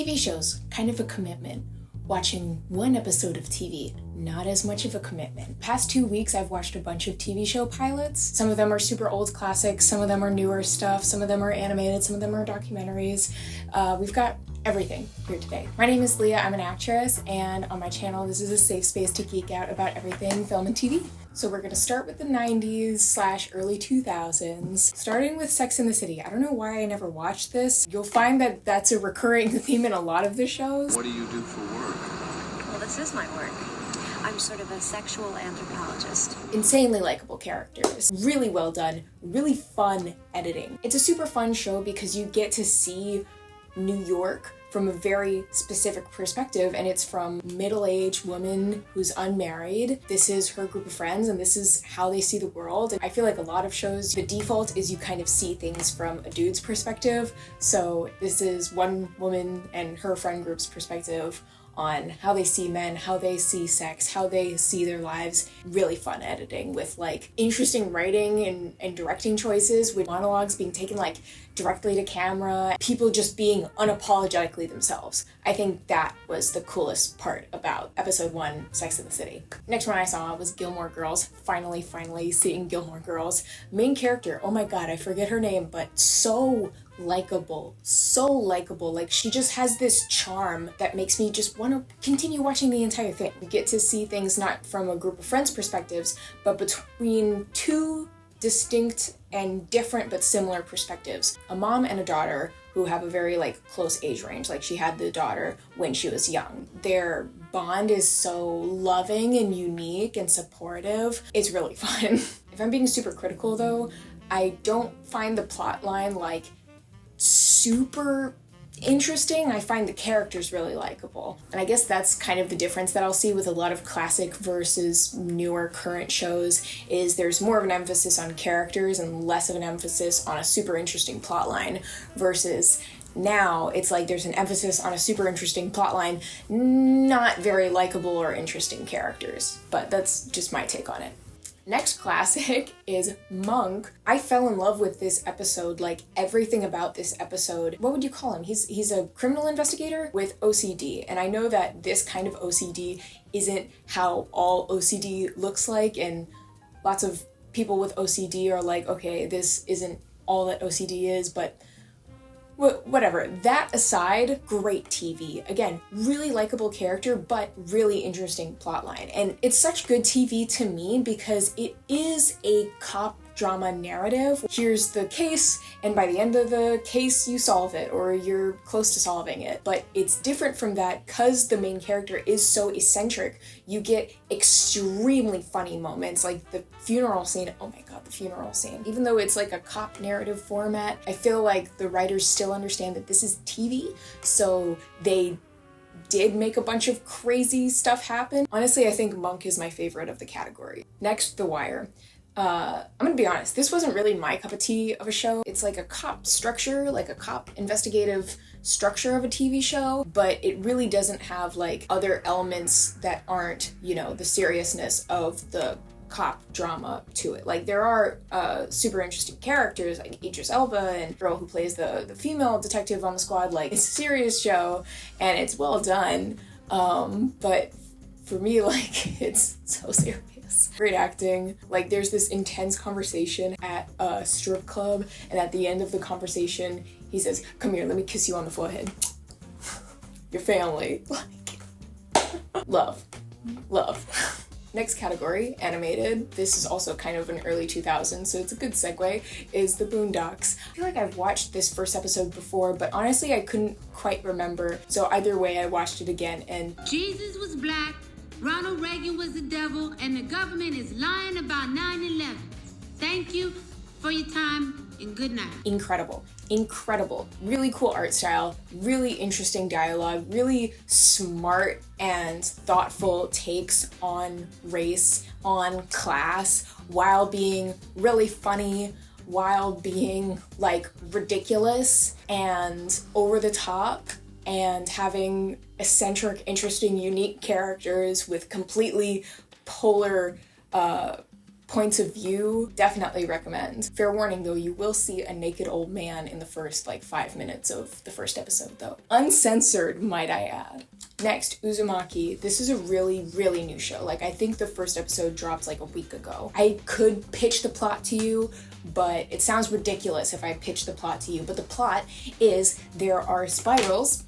TV shows, kind of a commitment. Watching one episode of TV, not as much of a commitment. Past 2 weeks, I've watched a bunch of TV show pilots. Some of them are super old classics, some of them are newer stuff, some of them are animated, some of them are documentaries. We've got everything here today. My name is Leah, I'm an actress, and on my channel, this is a safe space to geek out about everything film and TV. So we're gonna start with the 90s/early 2000s, starting with Sex and the City. I don't know why I never watched this. You'll find that that's a recurring theme in a lot of the shows. What do you do for work? Well, this is my work. I'm sort of a sexual anthropologist. Insanely likable characters, really well done, really fun editing. It's a super fun show because you get to see New York from a very specific perspective, and it's from middle-aged woman who's unmarried. This is her group of friends, and this is how they see the world. And I feel like a lot of shows, the default is you kind of see things from a dude's perspective. So this is one woman and her friend group's perspective on how they see men, how they see sex, how they see their lives. Really fun editing with like interesting writing and directing choices, with monologues being taken like directly to camera, people just being unapologetically themselves. I think that was the coolest part about episode 1, Sex and the City. Next one I saw was Gilmore Girls. Finally seeing Gilmore Girls. Main character, oh my god, I forget her name, but so likable. Like, she just has this charm that makes me just want to continue watching the entire thing. We get to see things not from a group of friends' perspectives, but between two distinct and different but similar perspectives. A mom and a daughter who have a very like close age range. Like, she had the daughter when she was young. Their bond is so loving and unique and supportive. It's really fun. If I'm being super critical though, I don't find the plot line like super interesting. I find the characters really likable. And I guess that's kind of the difference that I'll see with a lot of classic versus newer current shows, is there's more of an emphasis on characters and less of an emphasis on a super interesting plot line, versus now it's like there's an emphasis on a super interesting plot line, not very likable or interesting characters. But that's just my take on it. Next classic is Monk. I fell in love with this episode, like everything about this episode. What would you call him? He's a criminal investigator with OCD. And I know that this kind of OCD isn't how all OCD looks like, and lots of people with OCD are like, okay, this isn't all that OCD is, but whatever. That aside, great TV. Again, really likable character, but really interesting plotline. And it's such good TV to me because it is a cop drama narrative. Here's the case, and by the end of the case, you solve it, or you're close to solving it. But it's different from that because the main character is so eccentric. You get extremely funny moments, like the funeral scene. Oh my god, the funeral scene. Even though it's like a cop narrative format, I feel like the writers still understand that this is TV, so they did make a bunch of crazy stuff happen. Honestly, I think Monk is my favorite of the category. Next, The Wire. I'm gonna be honest, this wasn't really my cup of tea of a show. It's like a cop structure, like a cop investigative structure of a TV show, but it really doesn't have like other elements that aren't, you know, the seriousness of the cop drama to it. Like, there are super interesting characters like Idris Elba and the girl who plays the female detective on the squad. Like, it's a serious show and it's well done, but for me, like, it's so serious. Great acting. Like, there's this intense conversation at a strip club, and at the end of the conversation, he says, "Come here, let me kiss you on the forehead." Your family. Like, love. Next category, animated. This is also kind of an early 2000s, so it's a good segue, is The Boondocks. I feel like I've watched this first episode before, but honestly, I couldn't quite remember. So either way, I watched it again, and Jesus was black, Ronald Reagan was the devil, and the government is lying about 9/11. Thank you for your time, and good night. Incredible. Really cool art style, really interesting dialogue, really smart and thoughtful takes on race, on class, while being really funny, while being like ridiculous and over the top, and having eccentric, interesting, unique characters with completely polar points of view, definitely recommend. Fair warning though, you will see a naked old man in the first 5 minutes of the first episode though. Uncensored, might I add. Next, Uzumaki. This is a really, really new show. I think the first episode dropped a week ago. I could pitch the plot to you, but it sounds ridiculous if I pitch the plot to you. But the plot is there are spirals.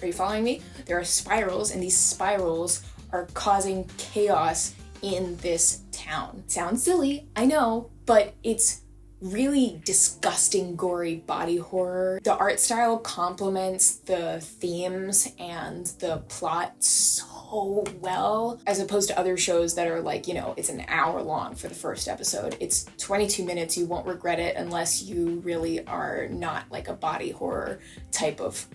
Are you following me? There are spirals, and these spirals are causing chaos in this town. Sounds silly, I know, but it's really disgusting, gory body horror. The art style complements the themes and the plot so well, as opposed to other shows that are it's an hour long for the first episode. It's 22 minutes. You won't regret it unless you really are not a body horror type of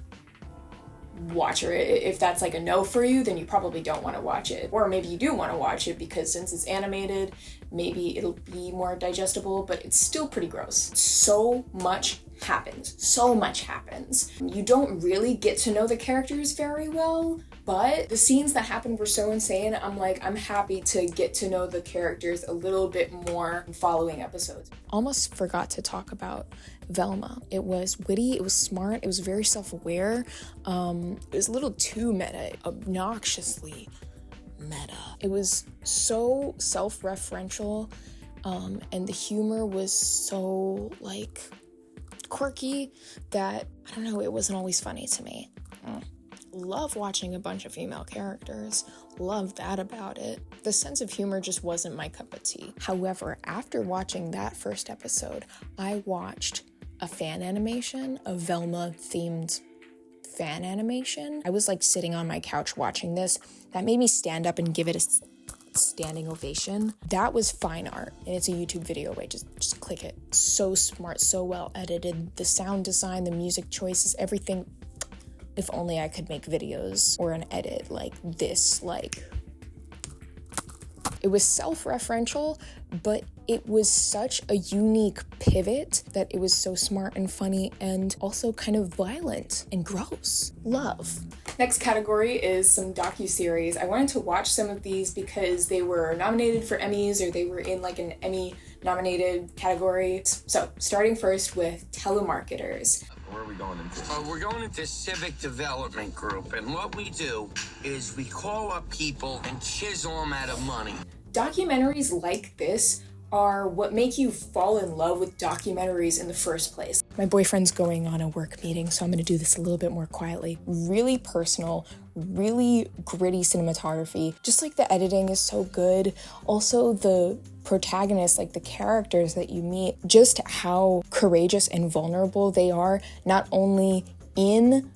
watcher. If that's a no for you, then you probably don't want to watch it. Or maybe you do want to watch it because since it's animated, maybe it'll be more digestible, but it's still pretty gross. So much happens. You don't really get to know the characters very well, but the scenes that happened were so insane. I'm happy to get to know the characters a little bit more in following episodes. Almost forgot to talk about Velma. It was witty, it was smart, it was very self-aware. It was a little too meta, obnoxiously meta. It was so self-referential, and the humor was so quirky that, I don't know, it wasn't always funny to me. Love watching a bunch of female characters. Love that about it. The sense of humor just wasn't my cup of tea. However, after watching that first episode, I watched a fan animation, a Velma-themed fan animation. I was sitting on my couch watching this. That made me stand up and give it a standing ovation. That was fine art, and it's a YouTube video. Wait, just click it. So smart, so well edited. The sound design, the music choices, everything. If only I could make videos or an edit like this. It was self-referential, but it was such a unique pivot that it was so smart and funny and also kind of violent and gross. Love. Next category is some docuseries. I wanted to watch some of these because they were nominated for Emmys or they were in an Emmy nominated category. So starting first with Telemarketers. Where are we going into? We're going into Civic Development Group, and what we do is we call up people and chisel them out of money. Documentaries like this are what make you fall in love with documentaries in the first place. My boyfriend's going on a work meeting, so I'm gonna do this a little bit more quietly. Really personal, really gritty cinematography. Just the editing is so good. Also the protagonists, the characters that you meet, just how courageous and vulnerable they are, not only in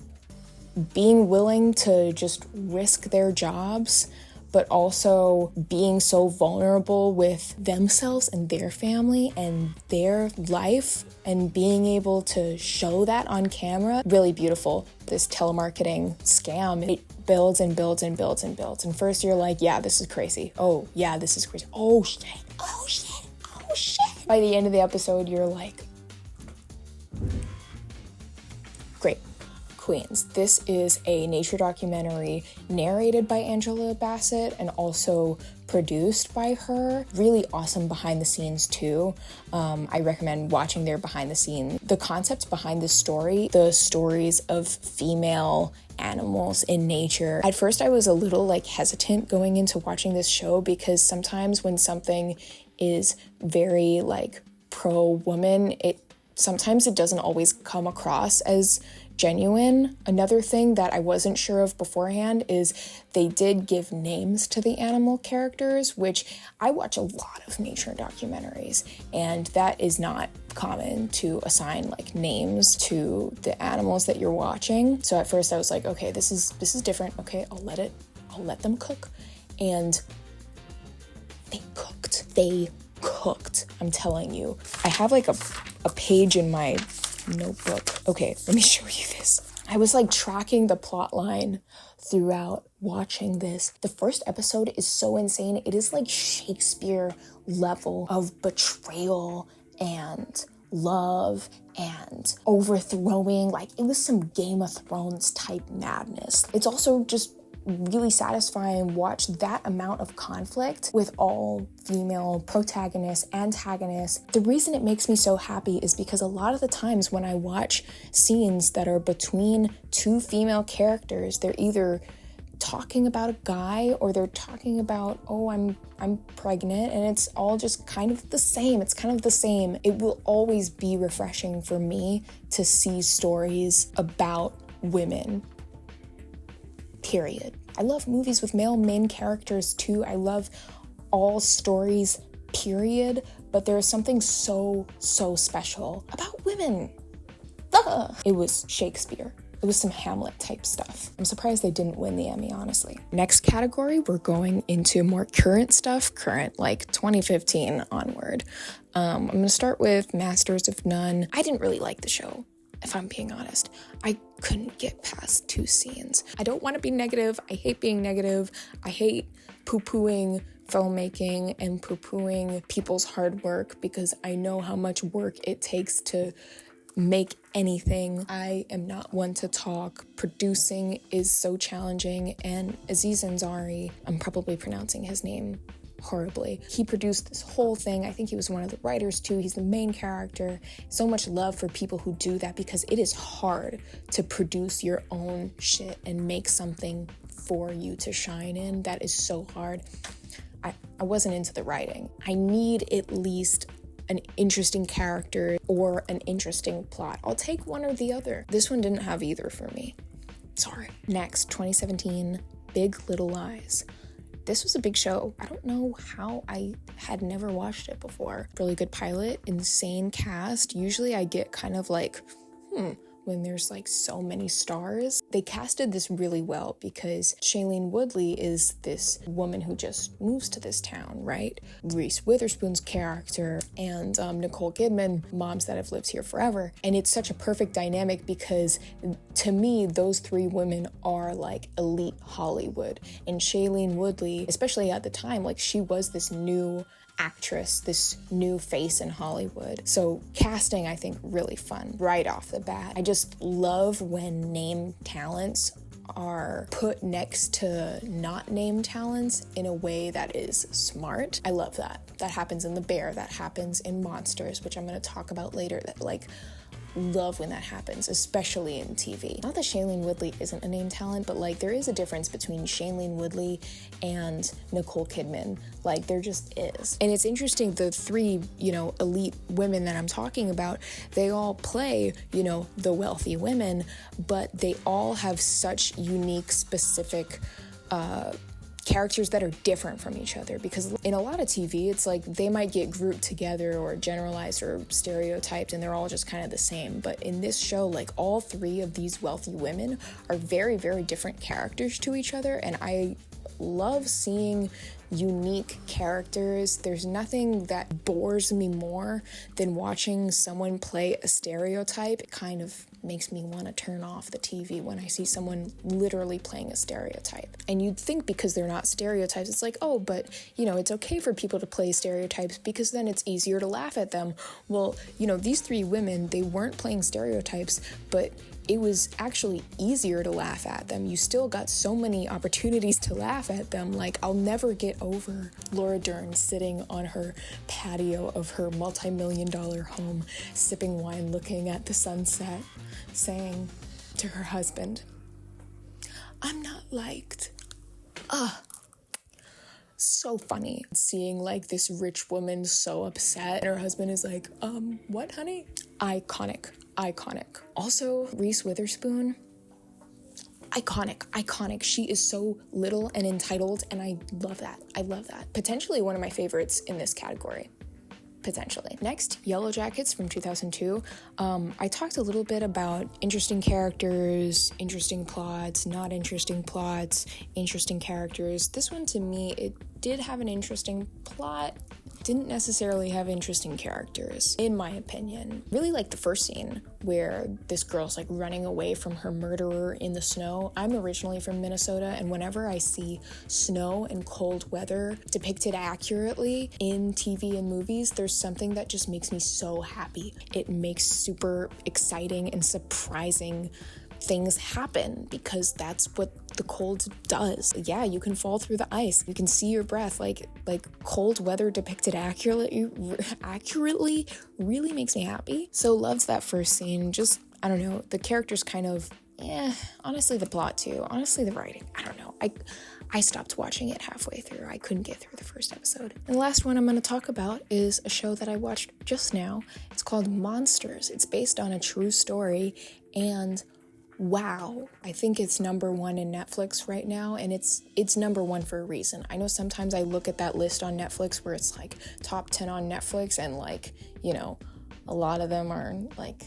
being willing to just risk their jobs, but also being so vulnerable with themselves and their family and their life and being able to show that on camera. Really beautiful. This telemarketing scam, it builds and builds and builds and builds. And first you're yeah, this is crazy. Oh, yeah, this is crazy. Oh, shit. Oh, shit. Oh, shit. By the end of the episode, you're great. Queens. This is a nature documentary narrated by Angela Bassett and also produced by her. Really awesome behind the scenes too. I recommend watching their behind the scenes. The concept behind this story, the stories of female animals in nature. At first I was a little hesitant going into watching this show because sometimes when something is very pro-woman, sometimes it doesn't always come across as genuine. Another thing that I wasn't sure of beforehand is they did give names to the animal characters, which I watch a lot of nature documentaries, and that is not common to assign names to the animals that you're watching. So at first I was okay, this is different. Okay, I'll let them cook. And they cooked. I'm telling you. I have a page in my notebook. Okay, let me show you this. I was tracking the plot line throughout watching this. The first episode is so insane. It is Shakespeare level of betrayal and love and overthrowing. It was some Game of Thrones type madness. It's also just really satisfying watch that amount of conflict with all female protagonists, antagonists. The reason it makes me so happy is because a lot of the times when I watch scenes that are between two female characters, they're either talking about a guy or they're talking about, oh, I'm pregnant, and it's all just kind of the same. It's kind of the same. It will always be refreshing for me to see stories about women. Period. I love movies with male main characters too. I love all stories, period. But there is something so special about women. It was Shakespeare. It was some Hamlet type stuff. I'm surprised they didn't win the Emmy, honestly. Next category, we're going into more current stuff. Current, like 2015 onward. I'm gonna start with Masters of None. I didn't really like the show, if I'm being honest. I couldn't get past 2 scenes. I don't want to be negative. I hate being negative. I hate poo-pooing filmmaking and poo-pooing people's hard work because I know how much work it takes to make anything. I am not one to talk. Producing is so challenging, and Aziz Ansari, I'm probably pronouncing his name horribly. He produced this whole thing. I think he was one of the writers too. He's the main character. So much love for people who do that because it is hard to produce your own shit and make something for you to shine in. That is so hard. I wasn't into the writing. I need at least an interesting character or an interesting plot. I'll take one or the other. This one didn't have either for me. Sorry. Next, 2017, Big Little Lies. This was a big show. I don't know how I had never watched it before. Really good pilot, insane cast. Usually I get kind of like, when there's like so many stars. They casted this really well because Shailene Woodley is this woman who just moves to this town, right? Reese Witherspoon's character and Nicole Kidman, moms that have lived here forever. And it's such a perfect dynamic because to me, those 3 women are like elite Hollywood. And Shailene Woodley, especially at the time, like she was this new actress, this new face in Hollywood. So casting, I think, really fun right off the bat. I just love when name talents are put next to not name talents in a way that is smart. I love that. That happens in The Bear, that happens in Monsters, which I'm going to talk about later. That love when that happens, especially in TV. Not that Shailene Woodley isn't a name talent, but like there is a difference between Shailene Woodley and Nicole Kidman. Like there just is. And it's interesting, the 3, elite women that I'm talking about, they all play, the wealthy women, but they all have such unique, specific characters that are different from each other, because in a lot of TV, it's like they might get grouped together or generalized or stereotyped and they're all just kind of the same. But in this show, like all 3 of these wealthy women are very, very different characters to each other. And I love seeing unique characters. There's nothing that bores me more than watching someone play a stereotype. It kind of makes me want to turn off the TV when I see someone literally playing a stereotype. And you'd think because they're not stereotypes, it's like, oh, but, it's okay for people to play stereotypes because then it's easier to laugh at them. Well, these 3 women, they weren't playing stereotypes, but it was actually easier to laugh at them. You still got so many opportunities to laugh at them. Like, I'll never get over Laura Dern sitting on her patio of her multi-million-dollar home, sipping wine, looking at the sunset, saying to her husband, "I'm not liked." So funny. Seeing like this rich woman so upset and her husband is like, what, honey? Iconic. Also, Reese Witherspoon, iconic. She is so little and entitled, and I love that. Potentially one of my favorites in this category. Potentially. Next, Yellow Jackets from 2002. I talked a little bit about interesting characters, interesting plots, not interesting plots, interesting characters. This one, to me, it did have an interesting plot, didn't necessarily have interesting characters, in my opinion. Really like the first scene where this girl's like running away from her murderer in the snow. I'm originally from Minnesota, and whenever I see snow and cold weather depicted accurately in TV and movies, there's something that just makes me so happy. It makes super exciting and surprising things happen because that's what the cold does. Yeah, you can fall through the ice. You can see your breath. Like cold weather depicted accurately really makes me happy. So loves that first scene. Just, I don't know, the characters kind of, honestly the plot too. Honestly the writing, I don't know. I stopped watching it halfway through. I couldn't get through the first episode. And the last one I'm going to talk about is a show that I watched just now. It's called Monsters. It's based on a true story, and wow, I think it's #1 in Netflix right now, and it's #1 for a reason. I know sometimes I look at that list on Netflix where it's like top 10 on Netflix, and like, you know, a lot of them are like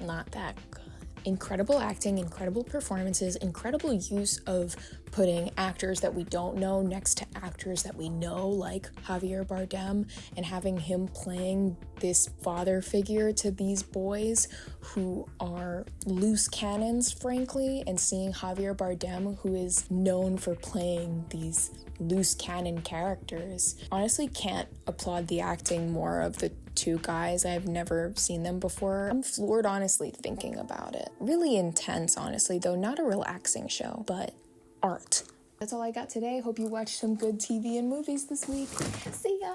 not that good. Incredible acting, incredible performances, incredible use of putting actors that we don't know next to actors that we know, like Javier Bardem, and having him playing this father figure to these boys who are loose cannons, frankly, and seeing Javier Bardem, who is known for playing these loose cannon characters. Honestly, can't applaud the acting more of the two guys. I've never seen them before. I'm floored, honestly, thinking about it. Really intense, honestly, though not a relaxing show, but art. That's all I got today. Hope you watched some good TV and movies this week. See ya!